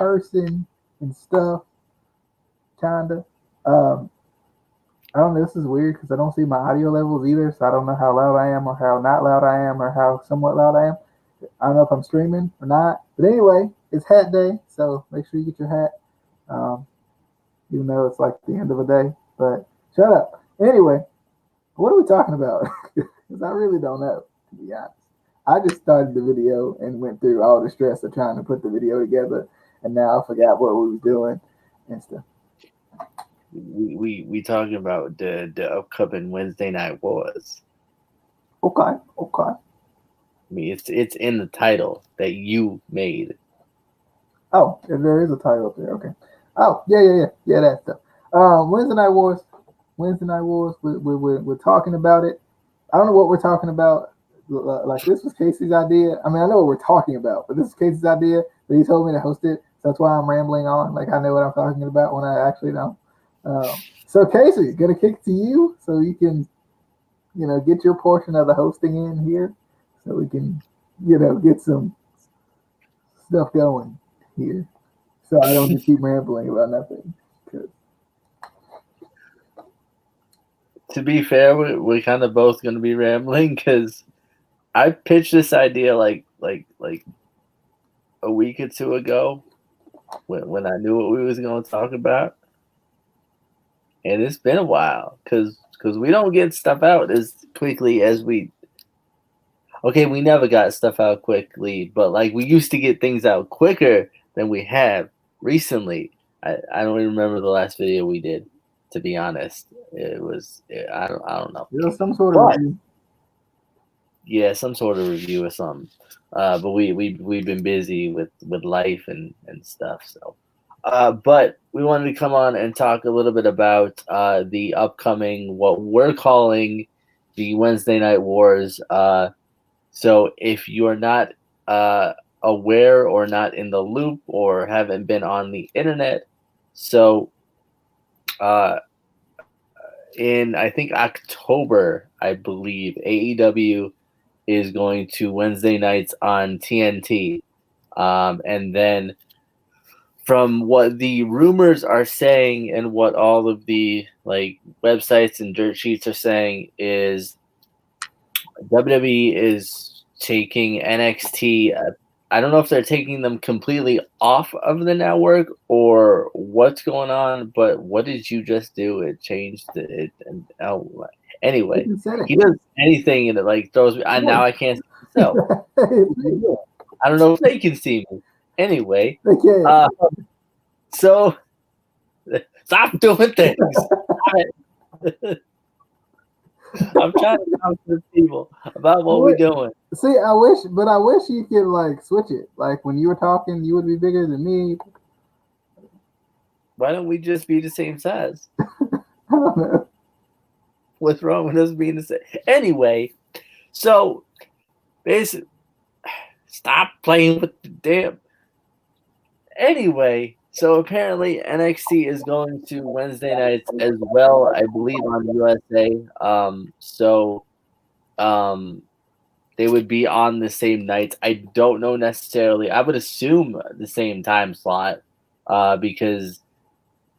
person and stuff, kinda. Um, I don't know. This is weird because I don't see my audio levels either, so I don't know how loud I am or how not loud I am or how somewhat loud I am. I don't know if I'm streaming or not. But anyway, it's hat day, so make sure you get your hat. Um, even though it's like the end of the day. But shut up. Anyway, what are we talking about? Because I really don't know, to be honest. I just started the video and went through all the stress of trying to put the video together, and now I forgot what we was doing and stuff. We talking about the upcoming Wednesday Night Wars. Okay, okay. I mean, it's in the title that you made. Oh, there is a title up there. Okay. Oh, yeah. That stuff. Wednesday Night Wars. Wednesday Night Wars. We're talking about it. I don't know what we're talking about. Like this was Casey's idea. I mean, I know what we're talking about, but this is Casey's idea. But he told me to host it, so that's why I'm rambling on. Like I know what I'm talking about when I actually don't. So Casey, gonna kick it to you so you can, get your portion of the hosting in here, so we can, get some stuff going here. So I don't just keep rambling about nothing. 'Cause To be fair, we're kind of both going to be rambling because I pitched this idea like a week or two ago when I knew what we was going to talk about, and it's been a while because we don't get stuff out as quickly as we. Okay, we never got stuff out quickly, but like we used to get things out quicker than we have recently. I don't even remember the last video we did. To be honest, I don't know, there's some sort of but review. yeah, some sort of review or something. But we've been busy with life and stuff. So, but we wanted to come on and talk a little bit about the upcoming what we're calling the Wednesday Night Wars. So if you're not aware or not in the loop or haven't been on the internet, so uh, in I think October, I believe AEW is going to Wednesday nights on TNT. And then from what the rumors are saying and what all of the like websites and dirt sheets are saying is WWE is taking NXT. I don't know if they're taking them completely off of the network or what's going on, but what did you just do? It changed it. And You anyway, can set it. he does anything and it like throws me. Yeah. Now I can't see myself. I don't know if they can see me. Anyway, They can't. so stop doing things. I'm trying to talk to the people about what we're doing. See, but I wish you could like switch it. Like when you were talking, you would be bigger than me. Why don't we just be the same size? I don't know. What's wrong with us being the same? Anyway, so basically, stop playing with the damn. Anyway, so apparently NXT is going to Wednesday nights as well. I believe on USA. Um, they would be on the same nights. I don't know necessarily. I would assume the same time slot, because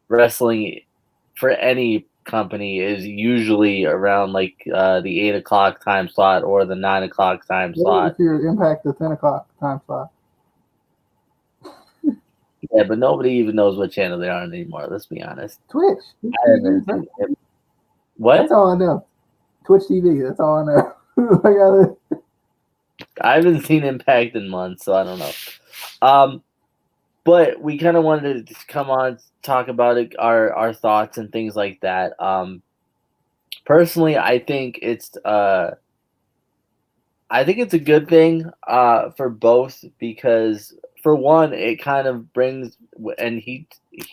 wrestling for any company is usually around like the 8 o'clock time slot or the 9 o'clock time slot. If your Impact the 10 o'clock time slot. Yeah, but nobody even knows what channel they are on anymore. Let's be honest. Twitch. What? That's all I know. Twitch TV. That's all I know. I haven't seen Impact in months, so I don't know. But we kind of wanted to come on, talk about it, our thoughts and things like that. Personally, I think it's a good thing for both because for one, it kind of brings and he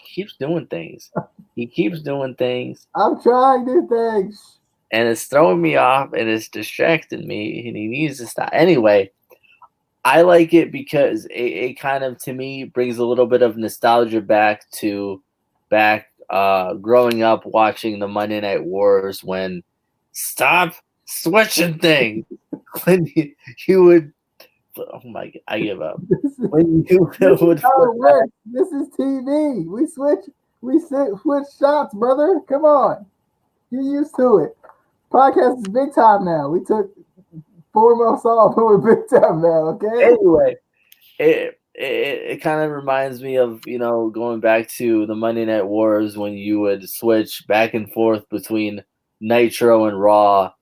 keeps doing things. He keeps doing things. I'm trying new things. And it's throwing me off and it's distracting me and he needs to stop. Anyway, I like it because it kind of, to me, brings a little bit of nostalgia back growing up watching the Monday Night Wars when stop switching things. When you would Oh my god, I give up. This is, When you this is would how flip it out, works. This is TV. Switch shots, brother. Come on. Get used to it. Podcast is big time now. We took 4 months off and we're big time now, okay? anyway, it kind of reminds me of going back to the Monday Night Wars when you would switch back and forth between Nitro and Raw.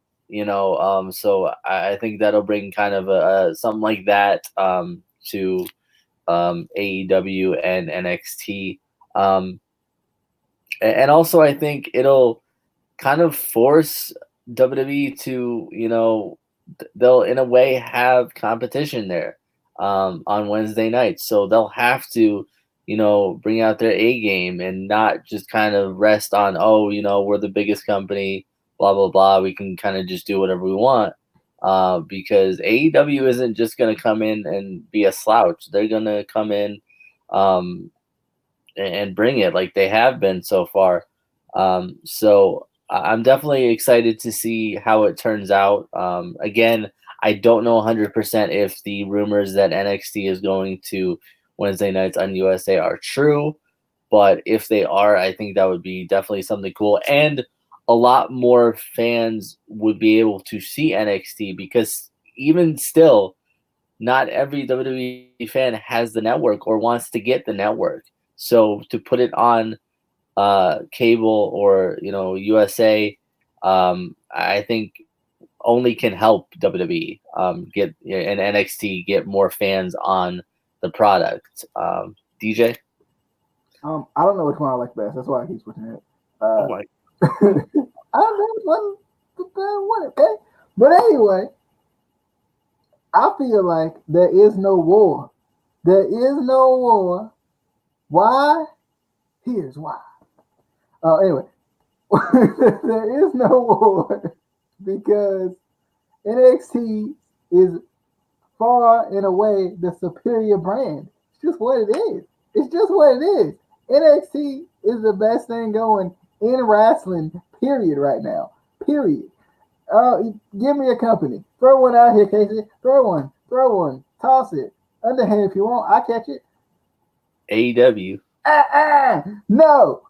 So I think that'll bring kind of a something like that to AEW and NXT. Um, and also, I think it'll kind of force WWE to, they'll in a way have competition there on Wednesday nights. So they'll have to, bring out their A game and not just kind of rest on, oh, we're the biggest company, blah, blah, blah. We can kind of just do whatever we want. Because AEW isn't just going to come in and be a slouch. They're going to come in um, and bring it like they have been so far. So I'm definitely excited to see how it turns out. Again, I don't know 100% if the rumors that NXT is going to Wednesday nights on USA are true, but if they are, I think that would be definitely something cool. And a lot more fans would be able to see NXT because even still, not every WWE fan has the network or wants to get the network. So to put it on cable or USA, I think only can help WWE get and NXT get more fans on the product. DJ, I don't know which one I like best. That's why I keep switching it. oh my, I don't know which one, okay? But anyway, I feel like there is no war. There is no war. Why? Here's why. Anyway, there is no war because NXT is far and away the superior brand. It's just what it is. It's just what it is. NXT is the best thing going in wrestling, period, right now. Period. Give me a company. Throw one out here, Casey. Throw one. Toss it. Underhand if you want. I catch it. AEW. No.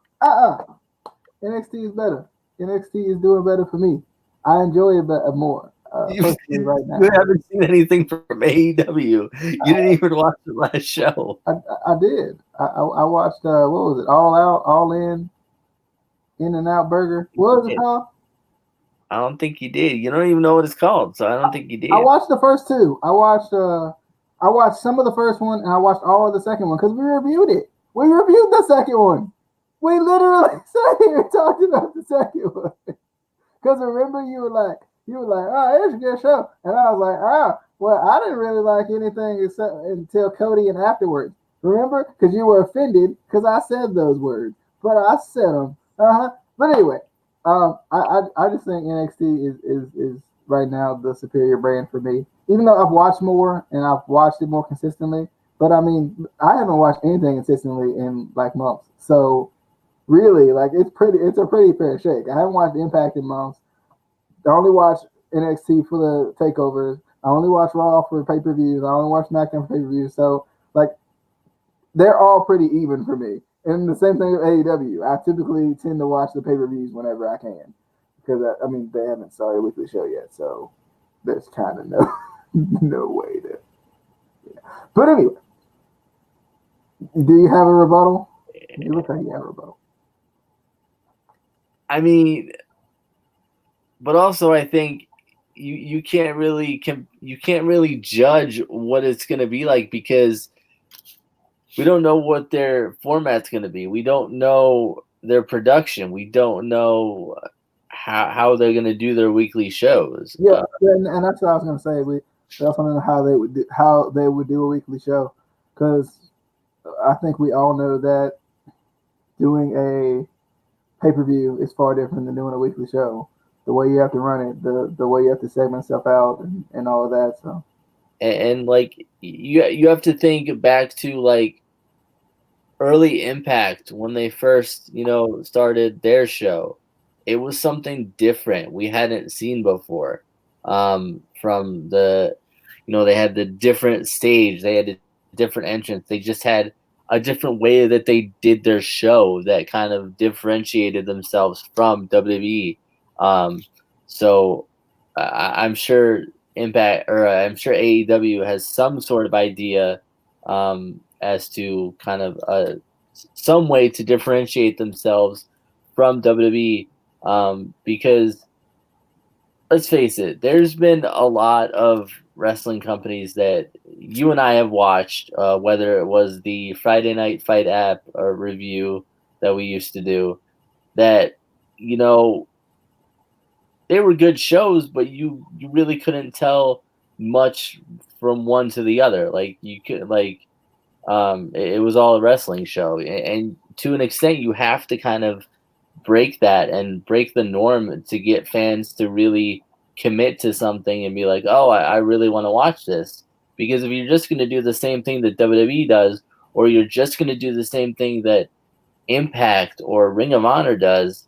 NXT is better. NXT is doing better for me. I enjoy it more. Personally, right now. You haven't seen anything from AEW. You didn't even watch the last show. I did. I watched what was it? All Out, All In and Out Burger. What was it called? I don't think you did. You don't even know what it's called, so I don't think you did. I watched the first two. I watched some of the first one and I watched all of the second one because we reviewed it. We reviewed the second one. We literally sat here and talked about the second one. Because remember you were like, oh, it's a good show. And I was like, oh, well, I didn't really like anything except until Cody and afterwards. Remember? Because you were offended because I said those words. But I said them. But anyway, I just think NXT is right now the superior brand for me. Even though I've watched more and I've watched it more consistently. But I mean, I haven't watched anything consistently in like months. So really, like it's a pretty fair shake. I haven't watched Impact in months. I only watch NXT for the takeovers. I only watch Raw for pay-per-views. I only watch SmackDown for pay-per-views. So like they're all pretty even for me. And the same thing with AEW. I typically tend to watch the pay-per-views whenever I can. Because I mean they haven't started a weekly show yet, so there's kind of no way to. Yeah. But anyway, do you have a rebuttal? You look like you have a rebuttal. I mean, but also I think you can't really judge what it's going to be like because we don't know what their format's going to be. We don't know their production. We don't know how they're going to do their weekly shows. Yeah, and that's what I was going to say. We also don't know how they would do a weekly show because I think we all know that doing a pay-per-view is far different than doing a weekly show. The way you have to run it, the way you have to segment stuff out, and all of that. So, and like you have to think back to like early Impact when they first started their show. It was something different we hadn't seen before from the they had the different stage, they had a different entrance, they just had a different way that they did their show that kind of differentiated themselves from WWE. So I'm sure Impact, or I'm sure AEW has some sort of idea as to kind of some way to differentiate themselves from WWE, because let's face it, there's been a lot of wrestling companies that you and I have watched, whether it was the Friday Night Fight app or review that we used to do, that you know they were good shows, but you really couldn't tell much from one to the other. Like you could it was all a wrestling show, and to an extent, you have to kind of break that and break the norm to get fans to really commit to something and be like, oh, I really want to watch this. Because if you're just going to do the same thing that WWE does, or you're just going to do the same thing that Impact or Ring of Honor does,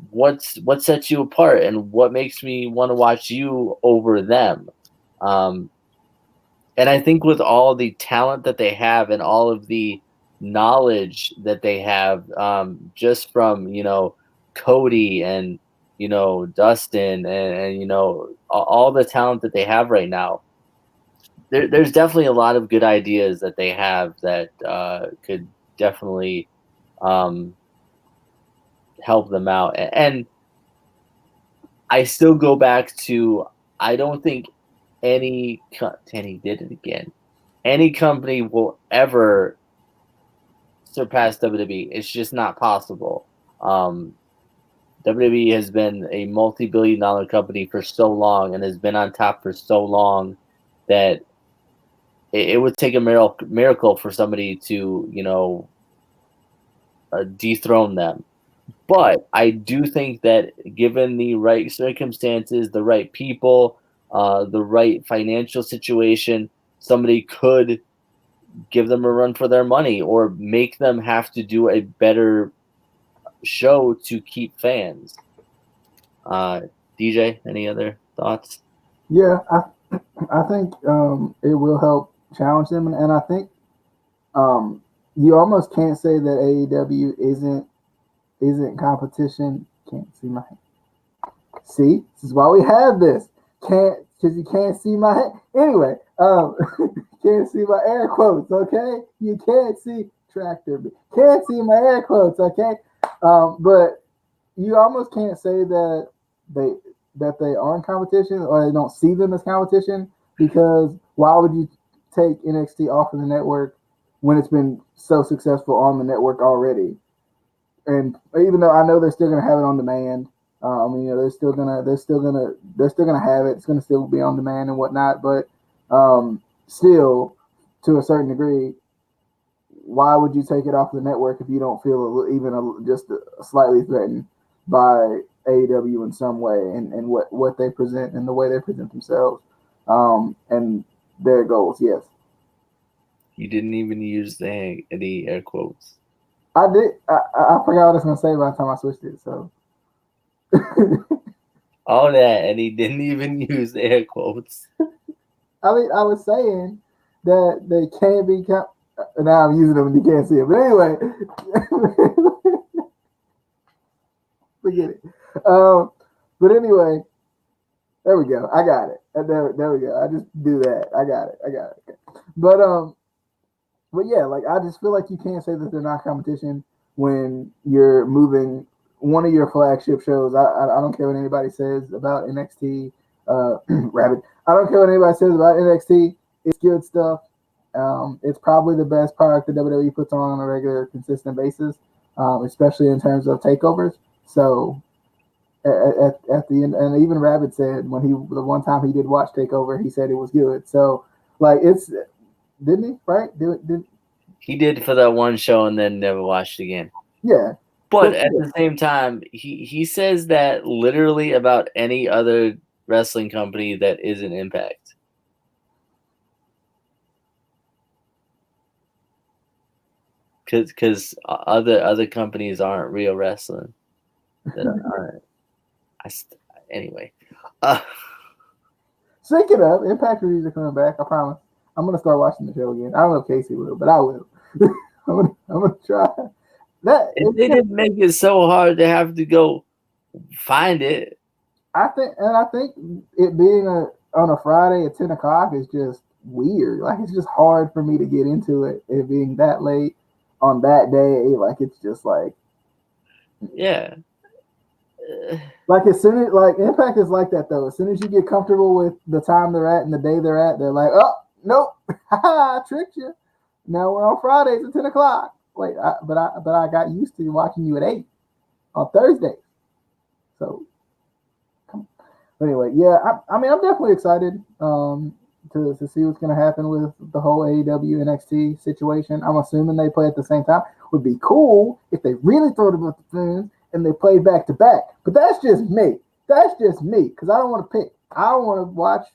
what sets you apart and what makes me want to watch you over them? Um, and I think with all the talent that they have and all of the knowledge that they have, just from Cody and Dustin and all the talent that they have right now, there's definitely a lot of good ideas that they have that could definitely um, help them out. And I still go back to, I don't think Tanny did it again. Any company will ever surpass WWE. It's just not possible. WWE has been a multi-billion-dollar company for so long and has been on top for so long that it would take a miracle for somebody to, dethrone them. But I do think that given the right circumstances, the right people, the right financial situation, somebody could give them a run for their money or make them have to do a better show to keep fans. DJ, any other thoughts? Yeah, I think it will help challenge them, and I think you almost can't say that AEW isn't competition. Can't see my hand. See, this is why we have this. Can't, because you can't see my hand. Anyway, can't see my air quotes. Okay, you can't see tractor. Can't see my air quotes. Okay, but you almost can't say that they they aren't competition or they don't see them as competition, because why would you take NXT off of the network when it's been so successful on the network already? And even though I know they're still gonna have it on demand, I mean, they're still gonna have it. It's gonna still be on demand and whatnot. But still, to a certain degree, why would you take it off the network if you don't feel just slightly threatened by AEW in some way, and what they present and the way they present themselves, and their goals? Yes, You didn't even use the air quotes. I did. I forgot what I was gonna say by the time I switched it. So All that, and he didn't even use the air quotes. I mean, I was saying that they can be. Now I'm using them and you can't see it. But anyway, forget it. But anyway, there we go. I got it. There we go. I just do that. I got it. Okay. But yeah, like I just feel like you can't say that they're not competition when you're moving one of your flagship shows. I don't care what anybody says about NXT. Rabbit. I don't care what anybody says about NXT. It's good stuff. It's probably the best product that WWE puts on a regular, consistent basis, especially in terms of takeovers. So at the end, and even Rabbit said when the one time he did watch Takeover, he said it was good. So like it's, didn't he? Right? He did for that one show and then never watched again. Yeah. But at the same time, he says that literally about any other wrestling company that isn't Impact. Because other companies aren't real wrestling. That aren't. Anyway. Sync it up. Impact reviews are coming back. I promise. I'm gonna start watching the show again. I don't know if Casey will, but I will. I'm gonna try. That If they didn't make it so hard to have to go find it. I think it being on a Friday at 10 o'clock is just weird. Like it's just hard for me to get into it. It being that late on that day, like it's just like yeah. Like as soon as like Impact is like that though. As soon as you get comfortable with the time they're at and the day they're at, they're like, oh nope, I tricked you. Now we're on Fridays at 10 o'clock. Wait, but I got used to watching you at 8 on Thursdays. So, but anyway, yeah, I mean, I'm definitely excited to see what's going to happen with the whole AEW NXT situation. I'm assuming they play at the same time. Would be cool if they really throw it about the fans and they play back to back. But that's just me. That's just me because I don't want to pick. I want to watch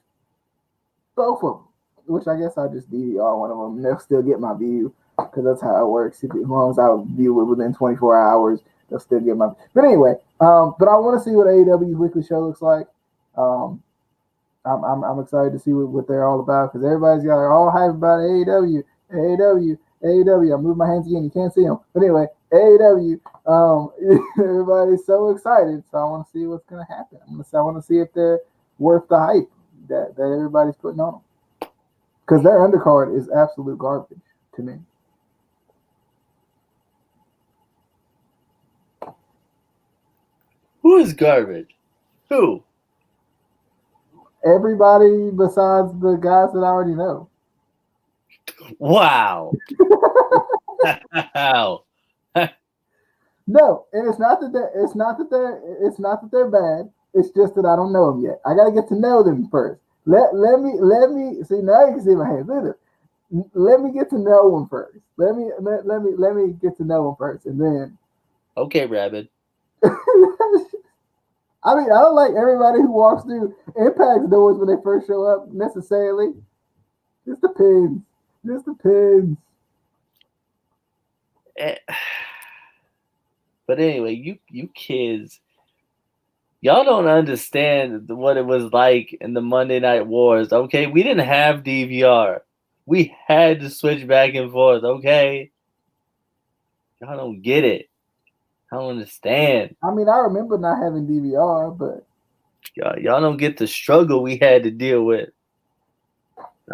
both of them, which I guess I'll just DVR one of them and they'll still get my view because that's how it works. As long as I view it within 24 hours, they'll still get my. But anyway, but I want to see what AEW's weekly show looks like. I'm excited to see what they're all about because everybody's got all hype about AEW, AEW, AEW. I moved my hands again. You can't see them, but anyway, AEW. Everybody's so excited, so I want to see what's going to happen. I want to see if they're worth the hype that everybody's putting on them because their undercard is absolute garbage to me. Who is garbage? Who? Everybody besides the guys that I already know. Wow. Wow. No, and it's not that they're bad. It's just that I don't know them yet. I got to get to know them first. Let me see. Now you can see my hands. Let me get to know them first. Let me get to know them first, and then. Okay, Rabbit. I mean, I don't like everybody who walks through Impact's doors when they first show up necessarily. Just depends. Just depends. But anyway, you kids, y'all don't understand what it was like in the Monday Night Wars. Okay, we didn't have DVR. We had to switch back and forth. Okay, y'all don't get it. I don't understand. I mean, I remember not having DVR, but y'all don't get the struggle we had to deal with.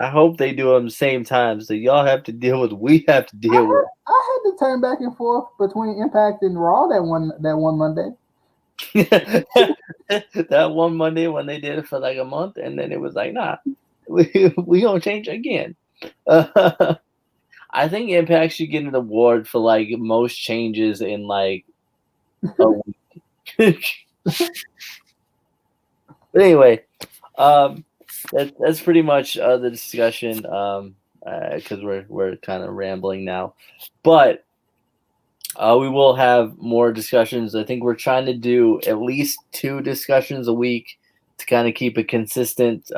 I hope they do it at the same time, so y'all have to deal with what we have to deal with. I had to turn back and forth between Impact and Raw that one Monday. That one Monday when they did it for like a month, and then it was like, nah, we gonna change again. I think Impact should get an award for like most changes in like a week. But anyway, that's pretty much the discussion. Because we're kind of rambling now, but we will have more discussions. I think we're trying to do at least 2 discussions a week to kind of keep it consistent,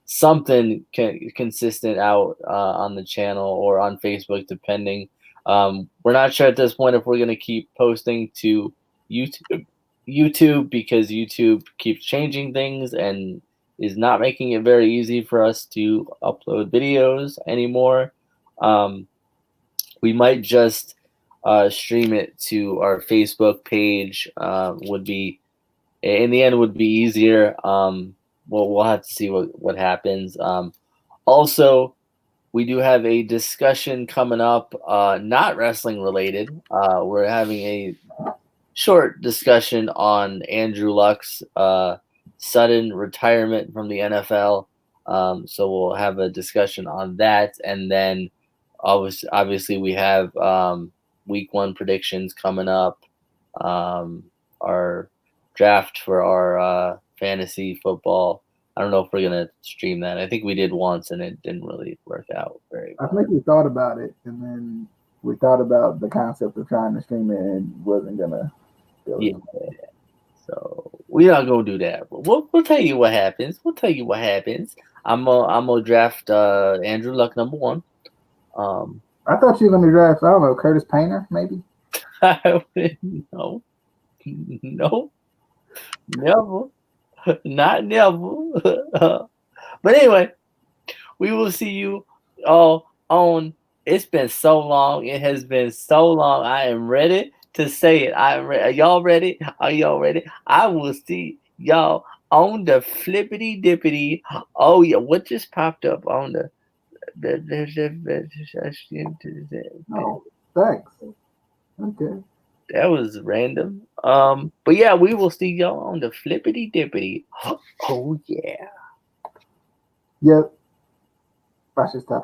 something consistent out on the channel or on Facebook, depending. We're not sure at this point if we're going to keep posting to YouTube because YouTube keeps changing things and is not making it very easy for us to upload videos anymore. We might just stream it to our Facebook page. Would be in the end would be easier. We'll have to see what happens. Also, we do have a discussion coming up, not wrestling related. We're having a short discussion on Andrew Luck's sudden retirement from the NFL. So we'll have a discussion on that, and then obviously we have week 1 predictions coming up, our draft for our fantasy football. I don't know if we're gonna stream that. I think we did once and it didn't really work out very well. I think we thought about it, and then we thought about the concept of trying to stream it and wasn't gonna go. Yeah. So we're not gonna do that. But we'll tell you what happens. We'll tell you what happens. I'm gonna draft Andrew Luck number 1. I thought you were gonna draft, I don't know, Curtis Painter, maybe. No, never, not never. But anyway, we will see you all on. It's been so long. It has been so long. I am ready to say it. I am ready. Are y'all ready? Are y'all ready? I will see y'all on the flippity dippity. Oh yeah, what just popped up on the Oh, thanks. Okay. that was random. But yeah, we will see y'all on the flippity dippity. Oh yeah. Yep. I should stop.